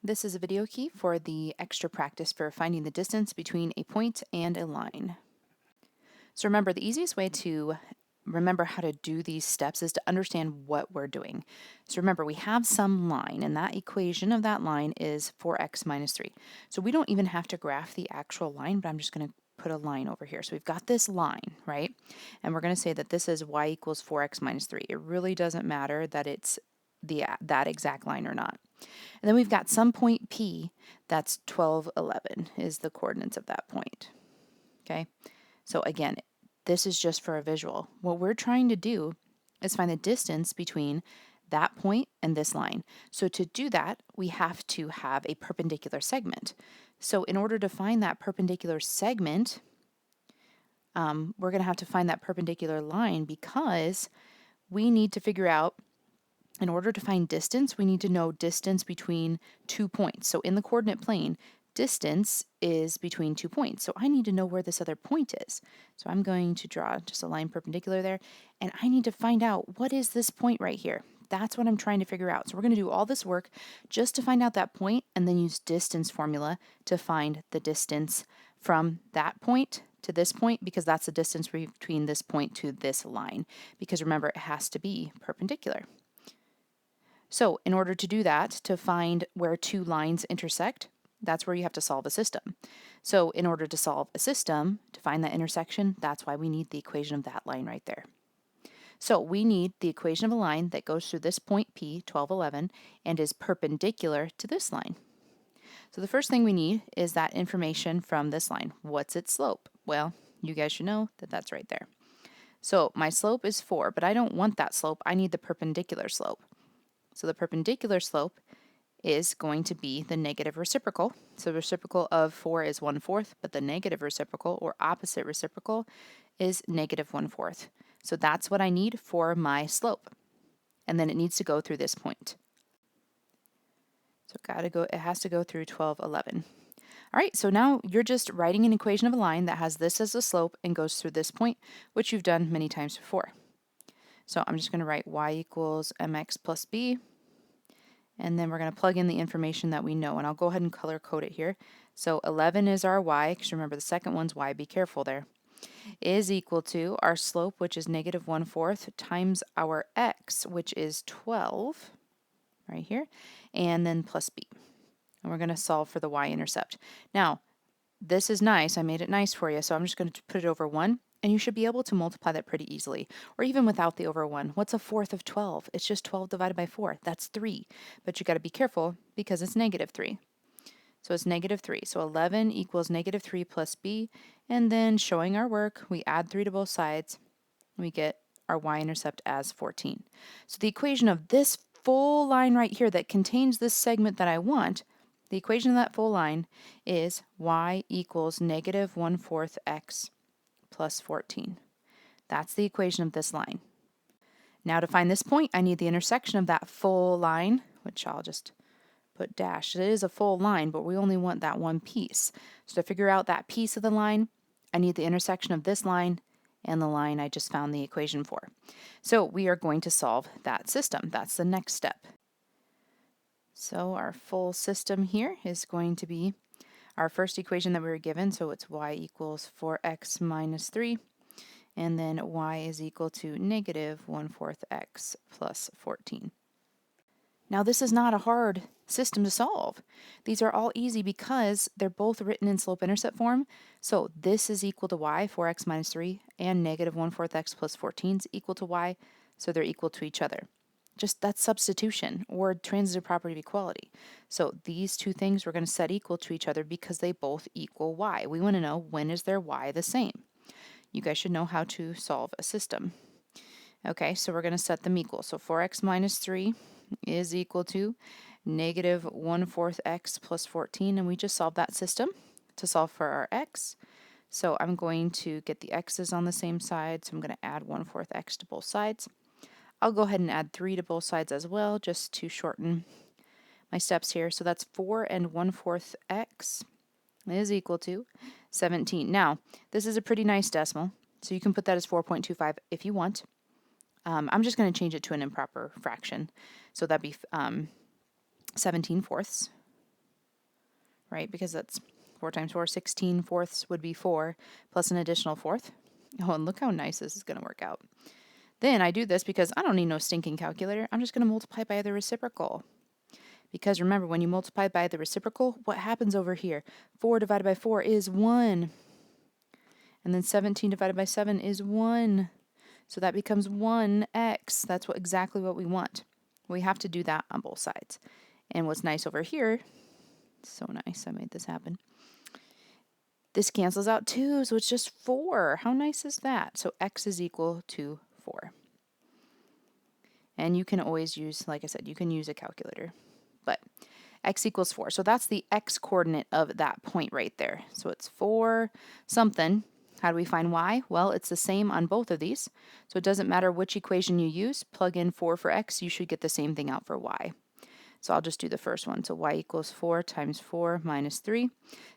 This is a video key for the extra practice for finding the distance between a point and a line. So remember, the easiest way to remember how to do these steps is to understand what we're doing. So remember, we have some line, and that equation of that line is 4x minus 3. So we don't even have to graph the actual line, but I'm just going to put a line over here. So we've got this line, right? And we're going to say that this is y equals 4x minus 3. It really doesn't matter that it's that exact line or not. And then we've got some point P, that's 12, 11 is the coordinates of that point. Okay, so again, this is just for a visual. What we're trying to do is find the distance between that point and this line. So to do that, we have to have a perpendicular segment. So in order to find that perpendicular segment, we're going to have to find that perpendicular line because we need to figure out, in order to find distance, we need to know distance between 2 points. So in the coordinate plane, distance is between 2 points. So I need to know where this other point is. So I'm going to draw just a line perpendicular there, and I need to find out what is this point right here. That's what I'm trying to figure out. So we're going to do all this work just to find out that point and then use distance formula to find the distance from that point to this point, because that's the distance between this point to this line. Because remember, it has to be perpendicular. So in order to do that, to find where two lines intersect, that's where you have to solve a system. So in order to solve a system, to find that intersection, that's why we need the equation of that line right there. So we need the equation of a line that goes through this point P, 12, 11, and is perpendicular to this line. So the first thing we need is that information from this line. What's its slope? Well, you guys should know that that's right there. So my slope is 4, but I don't want that slope. I need the perpendicular slope. So the perpendicular slope is going to be the negative reciprocal. So the reciprocal of 4 is 1/4, but the negative reciprocal, or opposite reciprocal, is negative 1/4. So that's what I need for my slope. And then it needs to go through this point. So it has to go through 12, 11. All right, so now you're just writing an equation of a line that has this as a slope and goes through this point, which you've done many times before. So I'm just going to write y equals mx plus b. And then we're going to plug in the information that we know. And I'll go ahead and color code it here. So 11 is our y, because remember the second one's y, be careful there, is equal to our slope, which is negative 1/4, times our x, which is 12, right here, and then plus b. And we're going to solve for the y-intercept. Now, this is nice. I made it nice for you, so I'm just going to put it over 1. And you should be able to multiply that pretty easily, or even without the over 1. What's 1/4 of 12? It's just 12 divided by 4. That's 3. But you got to be careful because it's negative 3. So it's negative 3. So 11 equals negative 3 plus b. And then showing our work, we add 3 to both sides. We get our y-intercept as 14. So the equation of this full line right here that contains this segment that I want, the equation of that full line is y equals negative 1/4 x plus 14. That's the equation of this line. Now to find this point, I need the intersection of that full line, which I'll just put dash. It is a full line, but we only want that one piece. So to figure out that piece of the line, I need the intersection of this line and the line I just found the equation for. So we are going to solve that system. That's the next step. So our full system here is going to be our first equation that we were given, so it's y equals 4x minus 3, and then y is equal to negative 1/4 x plus 14. Now this is not a hard system to solve. These are all easy because they're both written in slope-intercept form. So this is equal to y, 4x minus 3, and negative 1/4 x plus 14 is equal to y, so they're equal to each other. Just that's substitution, or transitive property of equality. So these two things we're going to set equal to each other because they both equal y. We want to know, when is their y the same? You guys should know how to solve a system. Okay, so we're going to set them equal. So 4x minus 3 is equal to negative 1/4 x plus 14, and we just solved that system to solve for our x. So I'm going to get the x's on the same side, so I'm going to add 1/4 x to both sides. I'll go ahead and add 3 to both sides as well, just to shorten my steps here. So that's 4 and 1/4 x is equal to 17. Now, this is a pretty nice decimal, so you can put that as 4.25 if you want. I'm just going to change it to an improper fraction. So that'd be 17/4. right? Because that's 4 times 4, 16 fourths would be 4, plus an additional fourth. Oh, and look how nice this is going to work out. Then I do this because I don't need no stinking calculator. I'm just going to multiply by the reciprocal. Because remember, when you multiply by the reciprocal, what happens over here? 4 divided by 4 is 1. And then 17 divided by 7 is 1. So that becomes 1x. That's exactly what we want. We have to do that on both sides. And what's nice over here, so nice, I made this happen. This cancels out 2, so it's just 4. How nice is that? So x is equal to 4. And you can always use, like I said, you can use a calculator. But x equals 4. So that's the x coordinate of that point right there. So it's 4 something. How do we find y? Well, it's the same on both of these. So it doesn't matter which equation you use. Plug in 4 for x, you should get the same thing out for y. So I'll just do the first one. So y equals 4 times 4 minus 3.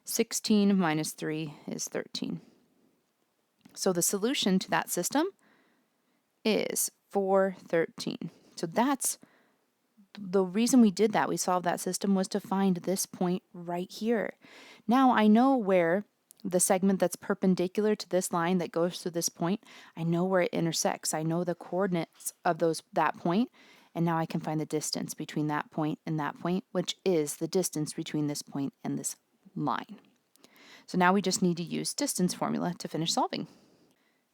16 minus 3 is 13. So the solution to that system is 413. So that's the reason we did that. We solved that system was to find this point right here. Now I know where the segment that's perpendicular to this line that goes through this point, I know where it intersects. I know the coordinates of that point. And now I can find the distance between that point and that point, which is the distance between this point and this line. So now we just need to use distance formula to finish solving.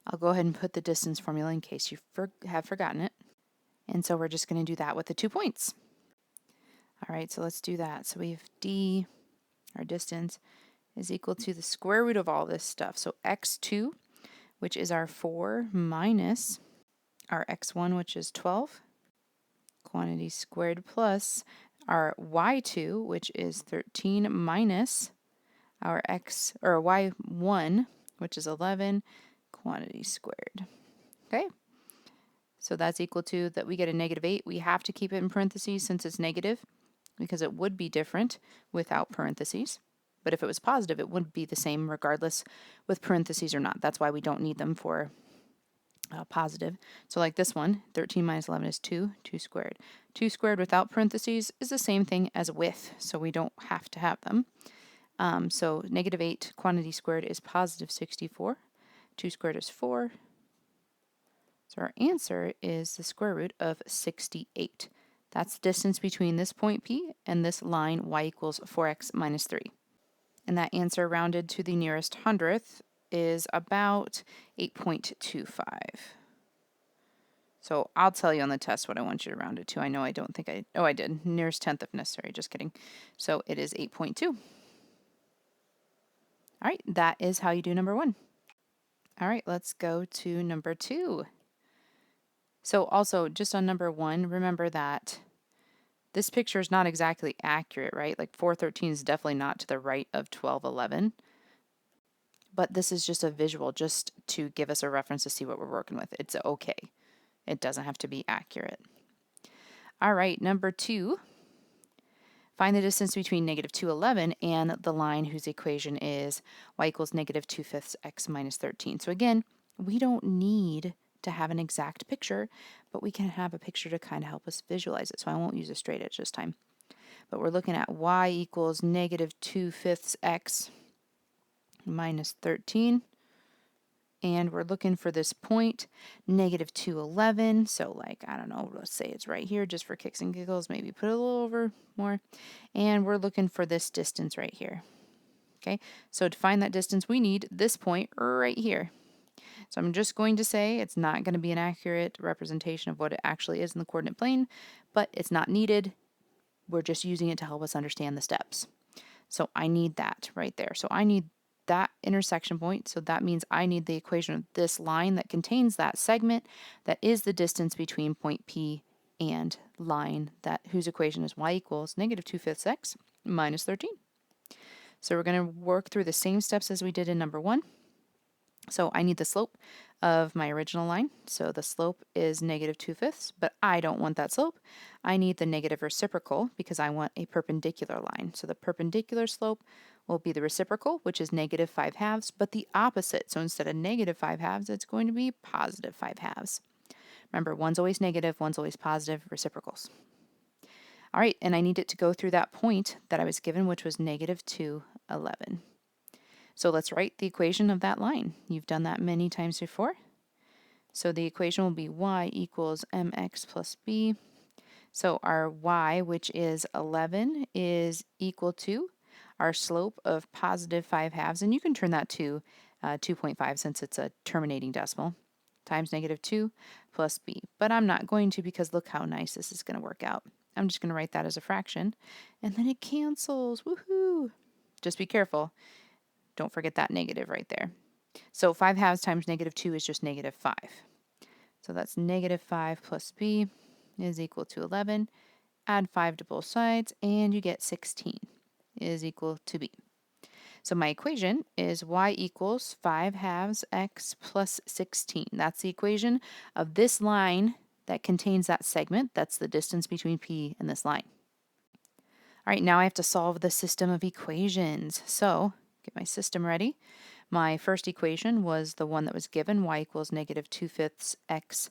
I'll go ahead and put the distance formula in case you have forgotten it. And so we're just going to do that with the 2 points. All right, so let's do that. So we have d, our distance, is equal to the square root of all this stuff. So x2, which is our 4, minus our x1, which is 12. Quantity squared plus our y2, which is 13, minus our y1, which is 11, quantity squared. Okay, so that's equal to that we get a negative 8. We have to keep it in parentheses since it's negative, because it would be different without parentheses. But if it was positive, it would be the same regardless with parentheses or not. That's why we don't need them for positive. So like this one, 13 minus 11 is 2, 2 squared. 2 squared without parentheses is the same thing as with, so we don't have to have them. So negative 8 quantity squared is positive 64. 2 squared is 4. So our answer is the square root of 68. That's the distance between this point P and this line y equals 4x minus 3. And that answer rounded to the nearest hundredth is about 8.25. So I'll tell you on the test what I want you to round it to. I know I don't think I did. Nearest tenth if necessary, just kidding. So it is 8.2. All right, that is how you do number 1. All right, let's go to number 2. So also, just on number 1, remember that this picture is not exactly accurate, right? Like 413 is definitely not to the right of 1211. But this is just a visual, just to give us a reference to see what we're working with. It's okay. It doesn't have to be accurate. All right, number 2. Find the distance between negative 211 and the line whose equation is y equals negative 2/5 x minus 13. So again, we don't need to have an exact picture, but we can have a picture to kind of help us visualize it. So I won't use a straight edge this time. But we're looking at y equals negative 2/5 x minus 13. And we're looking for this point, negative 211. So like, I don't know, let's say it's right here just for kicks and giggles. Maybe put it a little over more. And we're looking for this distance right here. Okay, so to find that distance, we need this point right here. So I'm just going to say it's not going to be an accurate representation of what it actually is in the coordinate plane, but it's not needed. We're just using it to help us understand the steps. So I need that right there. So I need that intersection point, so that means I need the equation of this line that contains that segment that is the distance between point P and line whose equation is y equals negative 2/5 x minus 13. So we're going to work through the same steps as we did in number 1. So I need the slope of my original line. So the slope is negative 2/5, but I don't want that slope. I need the negative reciprocal because I want a perpendicular line. So the perpendicular slope will be the reciprocal, which is negative 5/2, but the opposite. So instead of negative 5/2, it's going to be positive 5/2. Remember, one's always negative, one's always positive, reciprocals. All right, and I need it to go through that point that I was given, which was -2, 11. So let's write the equation of that line. You've done that many times before. So the equation will be y equals mx plus b. So our y, which is 11, is equal to our slope of positive 5/2, and you can turn that to 2.5 since it's a terminating decimal, times -2 plus b. But I'm not going to because look how nice this is going to work out. I'm just going to write that as a fraction, and then it cancels. Woohoo! Just be careful. Don't forget that negative right there. So 5/2 times -2 is just -5. So that's -5 plus b is equal to 11. Add 5 to both sides, and you get 16 is equal to b. So my equation is y equals 5/2 x plus 16. That's the equation of this line that contains that segment. That's the distance between P and this line. All right, now I have to solve the system of equations. So get my system ready. My first equation was the one that was given, y equals -2/5 x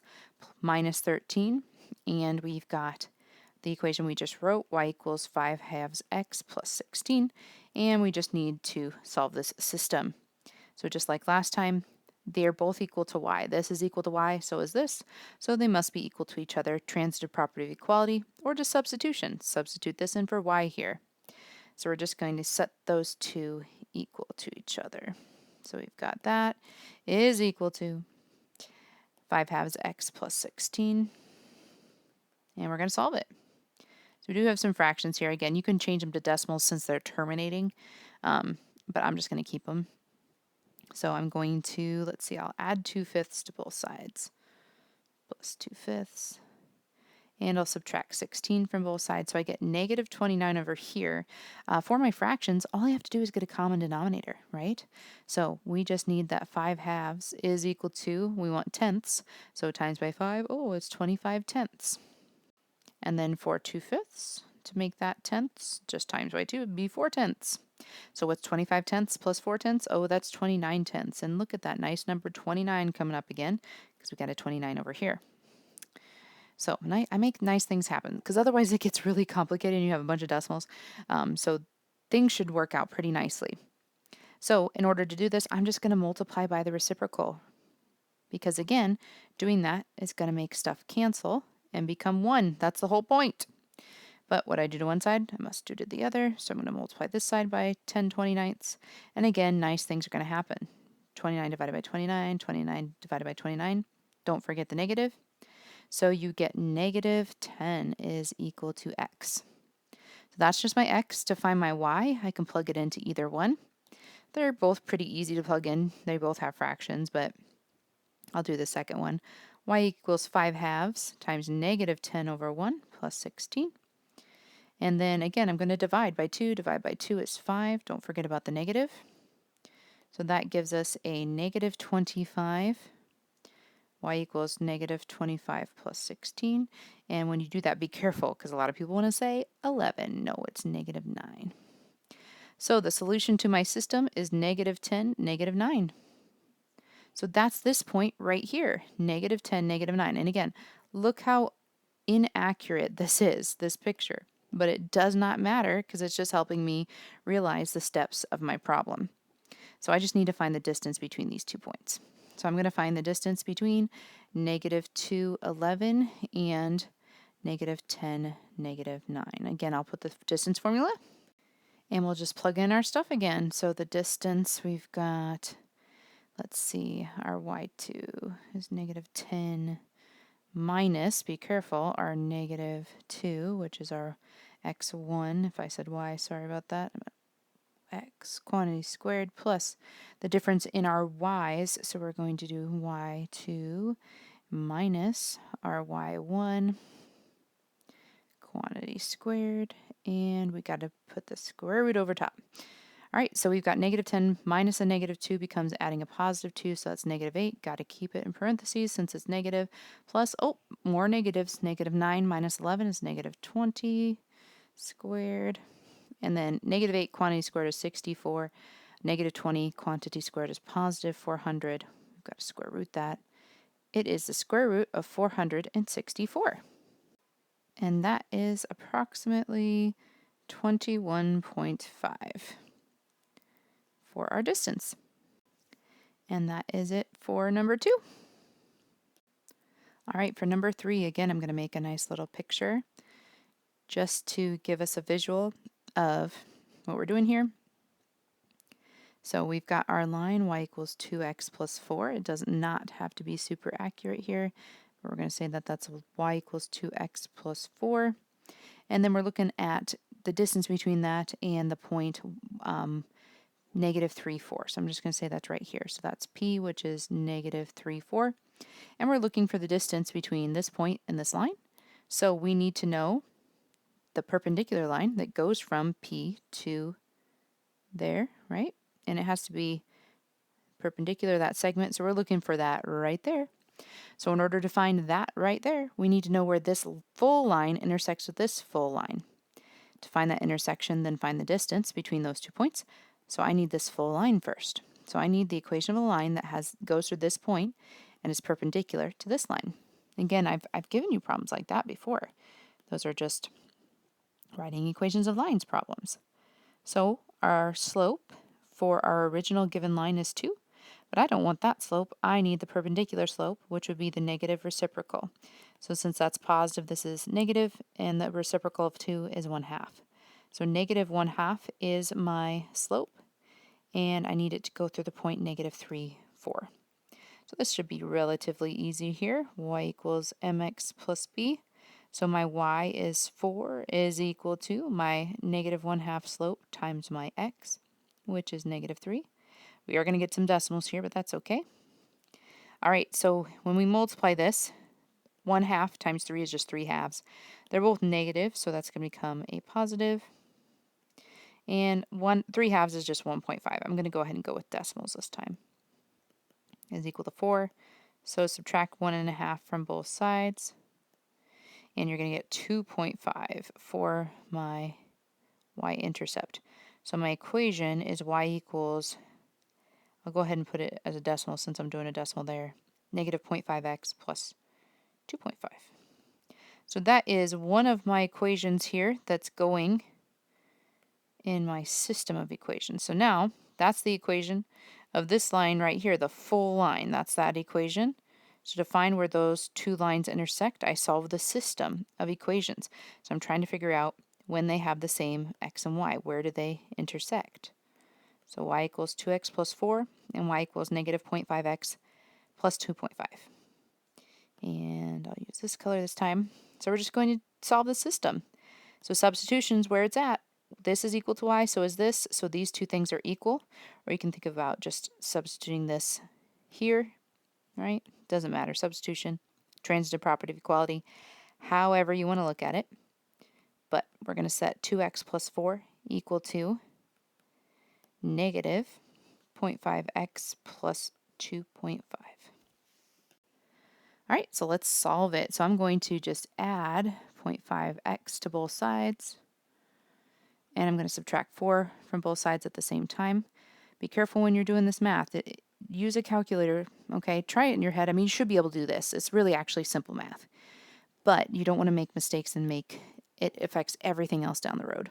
minus 13. And we've got the equation we just wrote, y equals 5/2 x plus 16. And we just need to solve this system. So just like last time, they're both equal to y. This is equal to y, so is this. So they must be equal to each other. Transitive property of equality, or just substitution. Substitute this in for y here. So we're just going to set those two equal to each other. So we've got that is equal to 5/2 x plus 16. And we're going to solve it. So we do have some fractions here. Again, you can change them to decimals since they're terminating, but I'm just going to keep them. So I'm going to, let's see, I'll add 2/5 to both sides, plus 2/5. And I'll subtract 16 from both sides, so I get -29 over here. For my fractions, all I have to do is get a common denominator, right? So we just need that 5/2 is equal to, we want tenths, so times by 5, oh, it's 25 tenths. And then for 2/5, to make that tenths, just times by 2 would be 4 tenths. So what's 25 tenths plus 4 tenths? Oh, that's 29 tenths. And look at that nice number 29 coming up again, because we got a 29 over here. So I make nice things happen, because otherwise it gets really complicated and you have a bunch of decimals. So things should work out pretty nicely. So in order to do this, I'm just going to multiply by the reciprocal, because again, doing that is going to make stuff cancel and become 1. That's the whole point. But what I do to one side, I must do to the other. So I'm going to multiply this side by 10/29. And again, nice things are going to happen. 29 divided by 29, 29 divided by 29. Don't forget the negative. So you get -10 is equal to x. So that's just my x. To find my y, I can plug it into either one. They're both pretty easy to plug in. They both have fractions, but I'll do the second one. Y equals 5/2 times -10 over 1 plus 16. And then again, I'm going to divide by 2. Divide by 2 is 5. Don't forget about the negative. So that gives us a -25. Y equals -25 plus 16. And when you do that, be careful, because a lot of people want to say 11. No, it's -9. So the solution to my system is -10, -9. So that's this point right here, -10, -9. And again, look how inaccurate this is, this picture. But it does not matter, because it's just helping me realize the steps of my problem. So I just need to find the distance between these 2 points. So I'm going to find the distance between -2, 11 and -10, -9. Again, I'll put the distance formula, and we'll just plug in our stuff again. So the distance we've got, let's see, our y2 is -10 minus, be careful, our -2, which is our x1. If I said y, sorry about that. X quantity squared plus the difference in our y's. So we're going to do y2 minus our y1 quantity squared, and we got to put the square root over top. All right, so we've got -10 minus a -2 becomes adding a +2, so that's -8. Got to keep it in parentheses since it's negative. Plus, oh, more negatives. -9 minus 11 is -20 squared. And then -8 quantity squared is 64. -20 quantity squared is +400. We've got to square root that. It is the square root of 464. and that is approximately 21.5 for our distance. And that is it for number 2. All right, for number 3, again, I'm going to make a nice little picture just to give us a visual of what we're doing here. So we've got our line y equals 2x plus 4. It does not have to be super accurate here, but we're going to say that that's y equals 2x plus 4. And then we're looking at the distance between that and the point negative 3, 4. So I'm just going to say that's right here. So that's p, which is negative 3, 4. And we're looking for the distance between this point and this line. So we need to know the perpendicular line that goes from P to there, right? And it has to be perpendicular to that segment, so we're looking for that right there. So in order to find that right there, we need to know where this full line intersects with this full line. To find that intersection, then find the distance between those 2 points. So I need this full line first. So I need the equation of a line that goes through this point and is perpendicular to this line. Again, I've given you problems like that before. Those are just writing equations of lines problems. So our slope for our original given line is 2, but I don't want that slope. I need the perpendicular slope, which would be the negative reciprocal. So since that's positive, this is negative, and the reciprocal of 2 is 1/2. So negative 1/2 is my slope, and I need it to go through the point negative 3, 4. So this should be relatively easy here. Y equals mx plus b. So my y is 4 is equal to my negative 1/2 slope times my x, which is negative 3. We are going to get some decimals here, but that's okay. All right, so when we multiply this, 1/2 times 3 is just 3/2. They're both negative, so that's going to become a positive. And 3/2 is just 1.5. I'm going to go ahead and go with decimals this time. Is equal to 4. So subtract 1.5 from both sides. And you're going to get 2.5 for my y-intercept. So my equation is y equals, I'll go ahead and put it as a decimal since I'm doing a decimal there, negative 0.5x plus 2.5. So that is one of my equations here that's going in my system of equations. So now that's the equation of this line right here, the full line. That's that equation. So to find where those 2 lines intersect, I solve the system of equations. So I'm trying to figure out when they have the same x and y. Where do they intersect? So y equals 2x plus 4, and y equals negative 0.5x plus 2.5. And I'll use this color this time. So we're just going to solve the system. So substitution's where it's at. This is equal to y, so is this. So these 2 things are equal. Or you can think about just substituting this here, right? Doesn't matter. Substitution, transitive property of equality, however you want to look at it. But we're going to set 2x plus 4 equal to negative 0.5x plus 2.5. All right, so let's solve it. So I'm going to just add 0.5x to both sides. And I'm going to subtract 4 from both sides at the same time. Be careful when you're doing this math. Use a calculator, okay? Try it in your head. I mean, you should be able to do this. It's really actually simple math. But you don't want to make mistakes and it affects everything else down the road.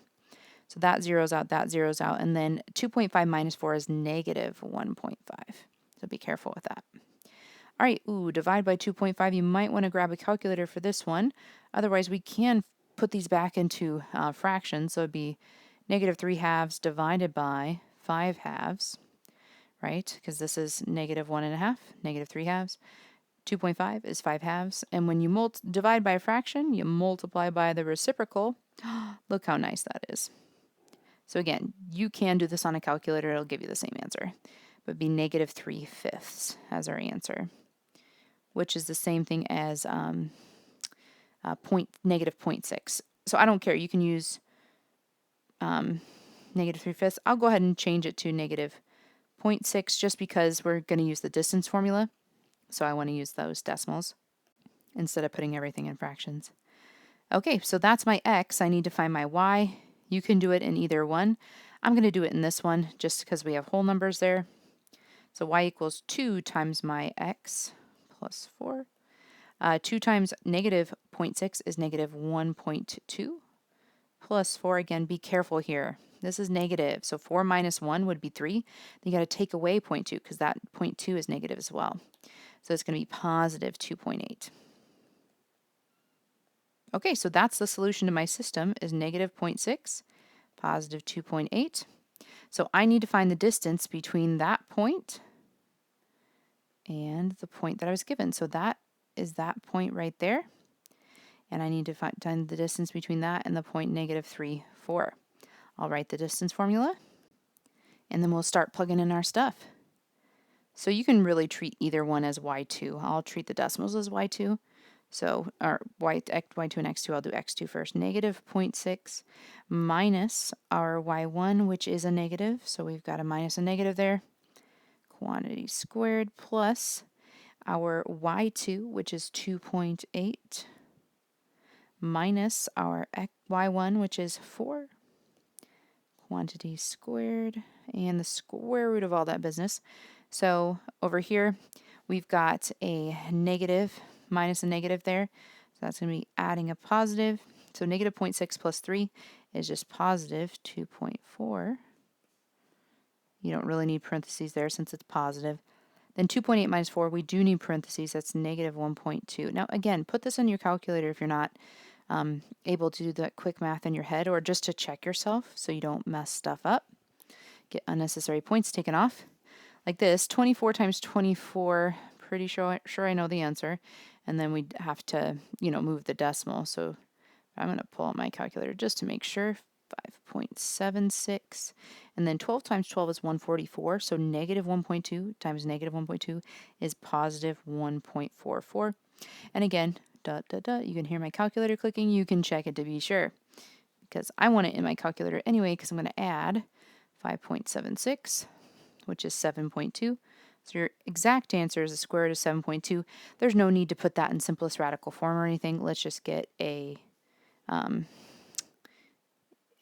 So that zeroes out, and then 2.5 minus 4 is negative 1.5. So be careful with that. All right, divide by 2.5. You might want to grab a calculator for this one. Otherwise, we can put these back into fractions. So it'd be negative 3/2 divided by 5/2, right? Because this is negative 1.5, negative 3/2. 2.5 is 5/2. And when you divide by a fraction, you multiply by the reciprocal. Look how nice that is. So again, you can do this on a calculator. It'll give you the same answer. But it'd be negative 3/5 as our answer, which is the same thing as negative 0.6. So I don't care. You can use negative 3/5. I'll go ahead and change it to negative 0.6 just because we're going to use the distance formula. So I want to use those decimals instead of putting everything in fractions. Okay, so that's my x. I need to find my y. You can do it in either one. I'm going to do it in this one just because we have whole numbers there. So y equals 2 times my x plus 4. 2 times negative 0.6 is negative 1.2 plus 4. Again, be careful here. This is negative, so 4 minus 1 would be 3. Then you got to take away 0.2 because that 0.2 is negative as well. So it's going to be positive 2.8. Okay, so that's the solution to my system is negative 0.6, positive 2.8. So I need to find the distance between that point and the point that I was given. So that is that point right there. And I need to find the distance between that and the point negative 3, 4. I'll write the distance formula, and then we'll start plugging in our stuff. So you can really treat either one as y2. I'll treat the decimals as y2. So our y2 and x2, I'll do x2 first. Negative 0.6 minus our y1, which is a negative. So we've got a minus a negative there. Quantity squared plus our y2, which is 2.8, minus our y1, which is 4. Quantity squared, and the square root of all that business. So over here, we've got a negative minus a negative there. So that's going to be adding a positive. So negative 0.6 plus 3 is just positive 2.4. You don't really need parentheses there since it's positive. Then 2.8 minus 4, we do need parentheses. That's negative 1.2. Now, again, put this on your calculator if you're not able to do that quick math in your head, or just to check yourself so you don't mess stuff up. Get unnecessary points taken off. Like this, 24 times 24, pretty sure I know the answer. And then we'd have to, move the decimal. So I'm going to pull out my calculator just to make sure. 5.76. And then 12 times 12 is 144. So negative 1.2 times negative 1.2 is positive 1.44. And again, you can hear my calculator clicking. You can check it to be sure, because I want it in my calculator anyway, because I'm going to add 5.76, which is 7.2. So your exact answer is the square root of 7.2. There's no need to put that in simplest radical form or anything. Let's just get an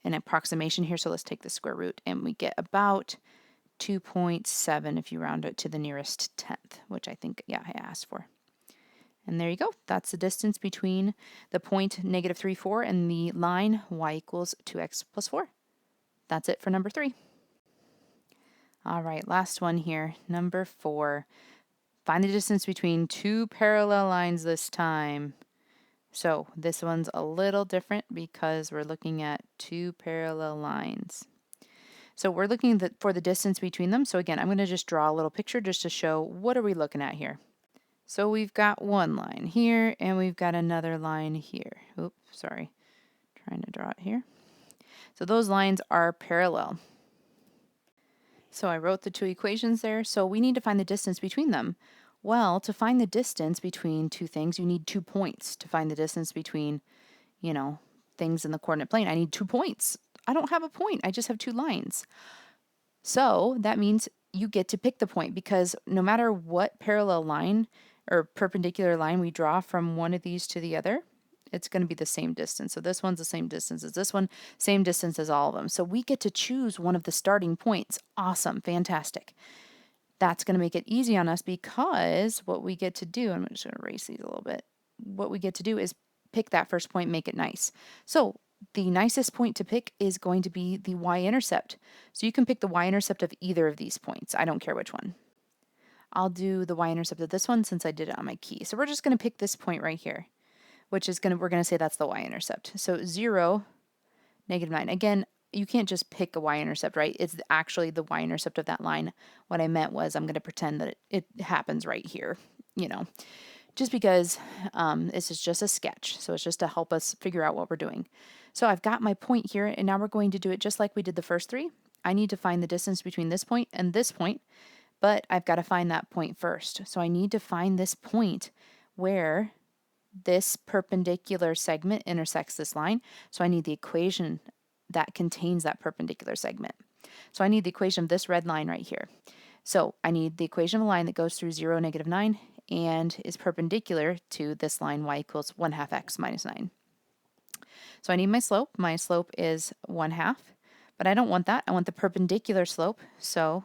approximation here. So let's take the square root, and we get about 2.7 if you round it to the nearest tenth, which I think, I asked for. And there you go. That's the distance between the point negative 3, 4 and the line y equals 2x plus 4. That's it for number 3. All right, last one here, number 4. Find the distance between two parallel lines this time. So this one's a little different because we're looking at two parallel lines. So we're looking for the distance between them. So again, I'm going to just draw a little picture just to show what are we looking at here. So we've got one line here, and we've got another line here. Oops, sorry. Trying to draw it here. So those lines are parallel. So I wrote the two equations there. So we need to find the distance between them. Well, to find the distance between two things, you need 2 points. To find the distance between, things in the coordinate plane, I need 2 points. I don't have a point. I just have 2 lines. So that means you get to pick the point, because no matter what parallel line or perpendicular line we draw from one of these to the other, it's going to be the same distance. So this one's the same distance as this one, same distance as all of them. So we get to choose one of the starting points. Awesome, fantastic. That's going to make it easy on us, because what we get to do, I'm just going to erase these a little bit. What we get to do is pick that first point, make it nice. So the nicest point to pick is going to be the y-intercept. So you can pick the y-intercept of either of these points. I don't care which one. I'll do the y-intercept of this one since I did it on my key. So we're just going to pick this point right here, which is we're going to say that's the y-intercept. So 0, negative 9. Again, you can't just pick a y-intercept, right? It's actually the y-intercept of that line. What I meant was I'm going to pretend that it happens right here, just because this is just a sketch. So it's just to help us figure out what we're doing. So I've got my point here, and now we're going to do it just like we did the first 3. I need to find the distance between this point and this point, but I've got to find that point first. So I need to find this point where this perpendicular segment intersects this line. So I need the equation that contains that perpendicular segment. So I need the equation of this red line right here. So I need the equation of a line that goes through 0, negative 9, and is perpendicular to this line y equals 1/2 x minus 9. So I need my slope. My slope is 1/2, but I don't want that. I want the perpendicular slope. So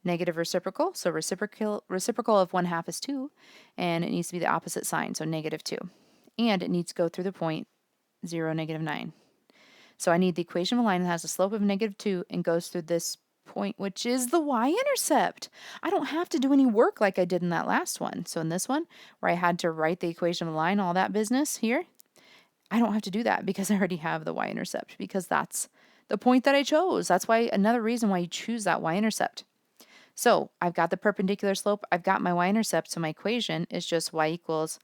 negative reciprocal, so reciprocal of 1/2 is 2, and it needs to be the opposite sign, so -2. And it needs to go through the point 0, -9. So I need the equation of a line that has a slope of -2 and goes through this point, which is the y-intercept. I don't have to do any work like I did in that last one. So in this one, where I had to write the equation of a line, all that business here, I don't have to do that because I already have the y-intercept, because that's the point that I chose. That's why another reason why you choose that y-intercept. So I've got the perpendicular slope, I've got my y-intercept, so my equation is just y equals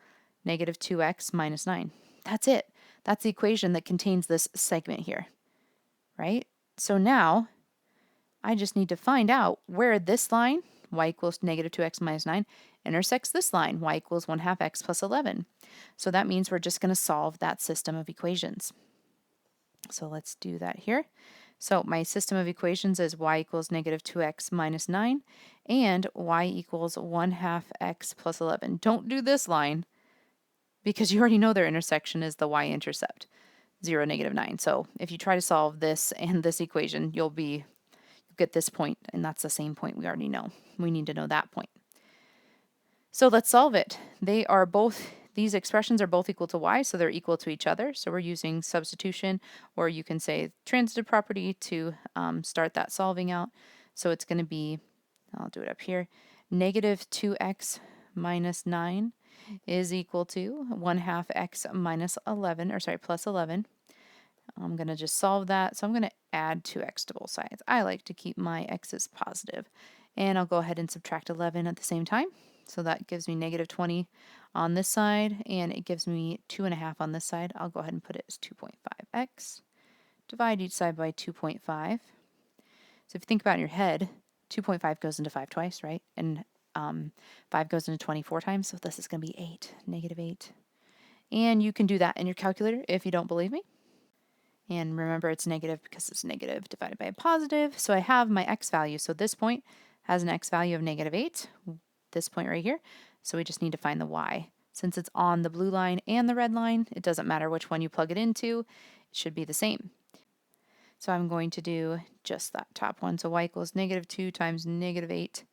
-2x minus 9. That's it. That's the equation that contains this segment here, right? So now I just need to find out where this line, y equals -2x minus 9, intersects this line, y equals 1/2 x plus 11. So that means we're just going to solve that system of equations. So let's do that here. So my system of equations is y equals -2x minus 9 and y equals 1/2 x plus 11. Don't do this line because you already know their intersection is the y-intercept, 0, -9. So if you try to solve this and this equation, you'll get this point, and that's the same point we already know. We need to know that point. So let's solve it. These expressions are both equal to y, so they're equal to each other. So we're using substitution, or you can say transitive property to start that solving out. So it's going to be, I'll do it up here, -2x minus 9 is equal to 1/2 x minus 11, or sorry, plus 11. I'm going to just solve that. So I'm going to add 2x to both sides. I like to keep my x's positive. And I'll go ahead and subtract 11 at the same time. So that gives me -20 on this side, and it gives me 2.5 on this side. I'll go ahead and put it as 2.5x. Divide each side by 2.5. So if you think about it in your head, 2.5 goes into 5 twice, right? And 5 goes into 24 times, so this is going to be 8, -8. And you can do that in your calculator if you don't believe me. And remember, it's negative because it's negative divided by a positive. So I have my x value. So this point has an x value of -8, this point right here. So we just need to find the y. Since it's on the blue line and the red line, it doesn't matter which one you plug it into. It should be the same. So I'm going to do just that top one. So y equals -2 times -8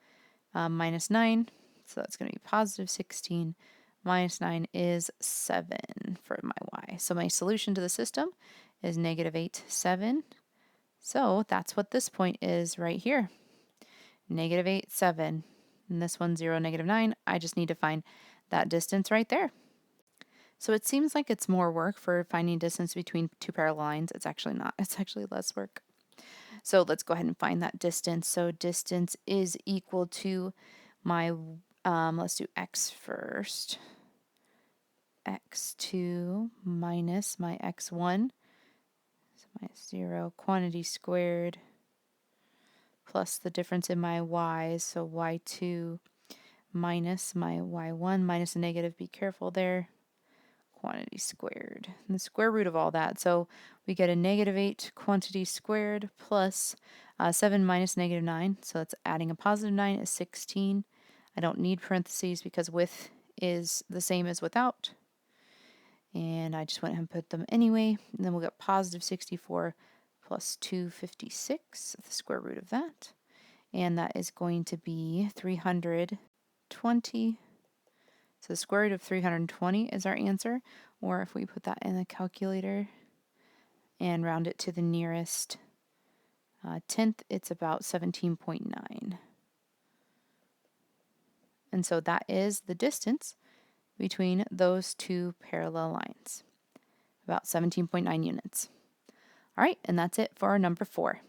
minus 9. So that's going to be positive 16. Minus 9 is 7 for my y. So my solution to the system is -8, 7. So that's what this point is right here. -8, 7. And this one's 0, -9. I just need to find that distance right there. So it seems like it's more work for finding distance between two parallel lines. It's actually not. It's actually less work. So let's go ahead and find that distance. So distance is equal to my, let's do x first. x2 minus my x1. So minus 0, quantity squared, plus the difference in my y's, so y2 minus my y1, minus a negative, be careful there, quantity squared, and the square root of all that. So we get a -8 quantity squared plus 7 minus -9, so that's adding a positive 9 is 16. I don't need parentheses because with is the same as without. And I just went ahead and put them anyway. And then we'll get positive 64 plus 256, the square root of that. And that is going to be 320. So the square root of 320 is our answer. Or if we put that in the calculator and round it to the nearest tenth, it's about 17.9. And so that is the distance between those two parallel lines, about 17.9 units. All right, and that's it for our number 4.